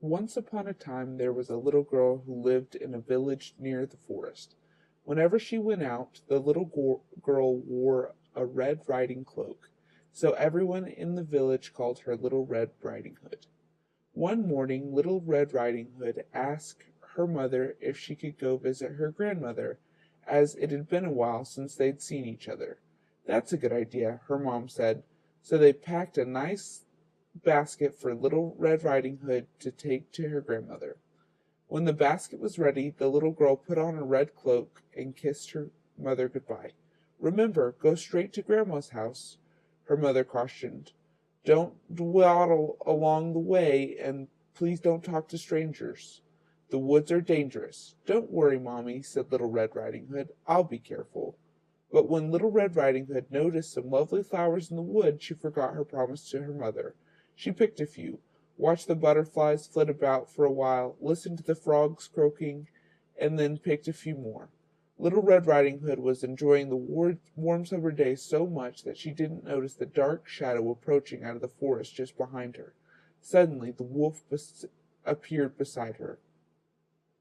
Once upon a time there was a little girl who lived in a village near the forest. Whenever she went out, the girl wore a red riding cloak, so everyone in the village called her Little Red Riding Hood. One morning Little Red Riding Hood asked her mother if she could go visit her grandmother, as it had been a while since they'd seen each other. That's a good idea, her mom said, so they packed a nice basket for Little Red Riding Hood to take to her grandmother. When the basket was ready, the little girl put on a red cloak and kissed her mother goodbye. Remember, go straight to Grandma's house, her mother cautioned. Don't dawdle along the way, and please don't talk to strangers. The woods are dangerous. Don't worry, Mommy, said Little Red Riding Hood. I'll be careful. But when Little Red Riding Hood noticed some lovely flowers in the wood, she forgot her promise to her mother. She picked a few, watched the butterflies flit about for a while, listened to the frogs croaking, and then picked a few more. Little Red Riding Hood was enjoying the warm summer day so much that she didn't notice the dark shadow approaching out of the forest just behind her. Suddenly, the wolf appeared beside her.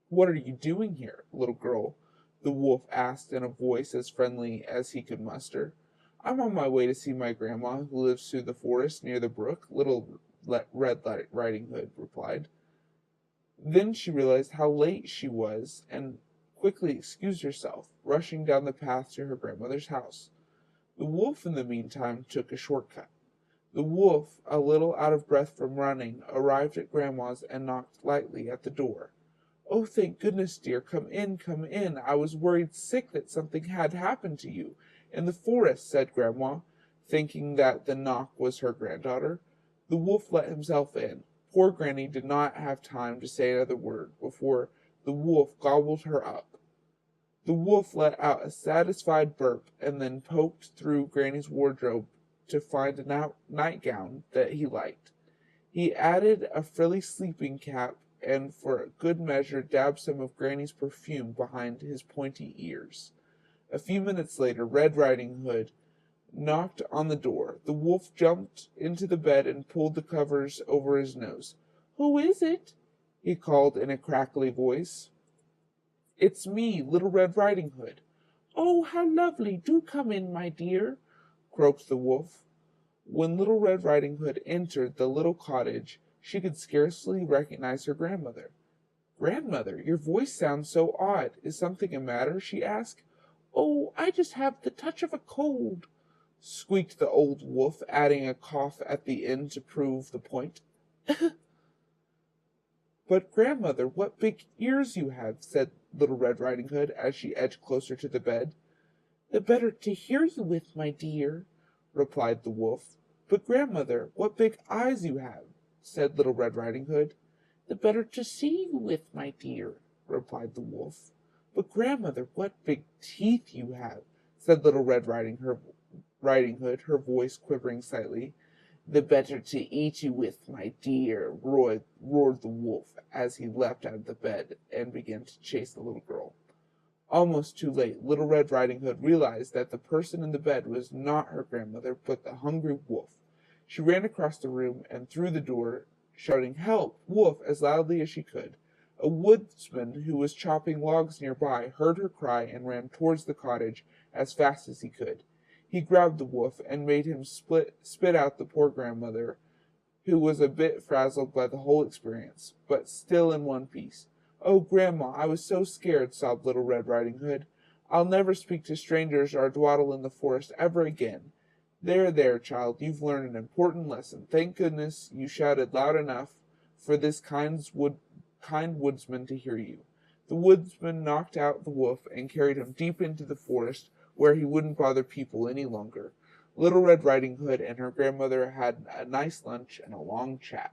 What are you doing here, little girl? The wolf asked in a voice as friendly as he could muster. I'm on my way to see my grandma, who lives through the forest near the brook, Little Red Riding Hood replied. Then she realized how late she was and quickly excused herself, rushing down the path to her grandmother's house. The wolf, in the meantime, took a shortcut. The wolf, a little out of breath from running, arrived at Grandma's and knocked lightly at the door. Oh, thank goodness, dear, come in, come in. I was worried sick that something had happened to you in the forest, said Grandma, thinking that the knock was her granddaughter. The wolf let himself in. Poor Granny did not have time to say another word before the wolf gobbled her up. The wolf let out a satisfied burp and then poked through Granny's wardrobe to find a nightgown that he liked. He added a frilly sleeping cap and for good measure dabbed some of Granny's perfume behind his pointy ears. A few minutes later, Red Riding Hood knocked on the door. The wolf jumped into the bed and pulled the covers over his nose. Who is it? He called in a crackly voice. It's me, Little Red Riding Hood. Oh, how lovely! Do come in, my dear, croaked the wolf. When Little Red Riding Hood entered the little cottage, she could scarcely recognize her grandmother. Grandmother, your voice sounds so odd. Is something the matter? She asked. Oh, I just have the touch of a cold, squeaked the old wolf, adding a cough at the end to prove the point. But, Grandmother, what big ears you have, said Little Red Riding Hood as she edged closer to the bed. The better to hear you with, my dear, replied the wolf. But, Grandmother, what big eyes you have, said Little Red Riding Hood. The better to see you with, my dear, replied the wolf. But, Grandmother, what big teeth you have, said Little Red Riding Hood, her voice quivering slightly. The better to eat you with, my dear, roared the wolf as he leapt out of the bed and began to chase the little girl. Almost too late, Little Red Riding Hood realized that the person in the bed was not her grandmother, but the hungry wolf. She ran across the room and through the door, shouting, Help, wolf, as loudly as she could. A woodsman who was chopping logs nearby heard her cry and ran towards the cottage as fast as he could. He grabbed the wolf and made him spit out the poor grandmother, who was a bit frazzled by the whole experience, but still in one piece. Oh, Grandma, I was so scared, sobbed Little Red Riding Hood. I'll never speak to strangers or dawdle in the forest ever again. There, child, you've learned an important lesson. Thank goodness you shouted loud enough for this kind woodsman to hear you. The woodsman knocked out the wolf and carried him deep into the forest, where he wouldn't bother people any longer. Little Red Riding Hood and her grandmother had a nice lunch and a long chat.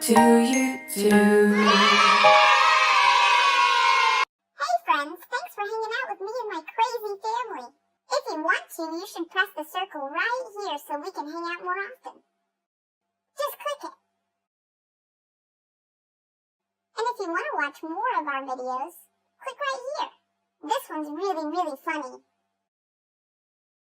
do you do? Hey friends, thanks for hanging out with me and my crazy family. If you want to, you should press the circle right here so we can hang out more often. Just click it. And if you want to watch more of our videos, click right here. This one's really, really funny.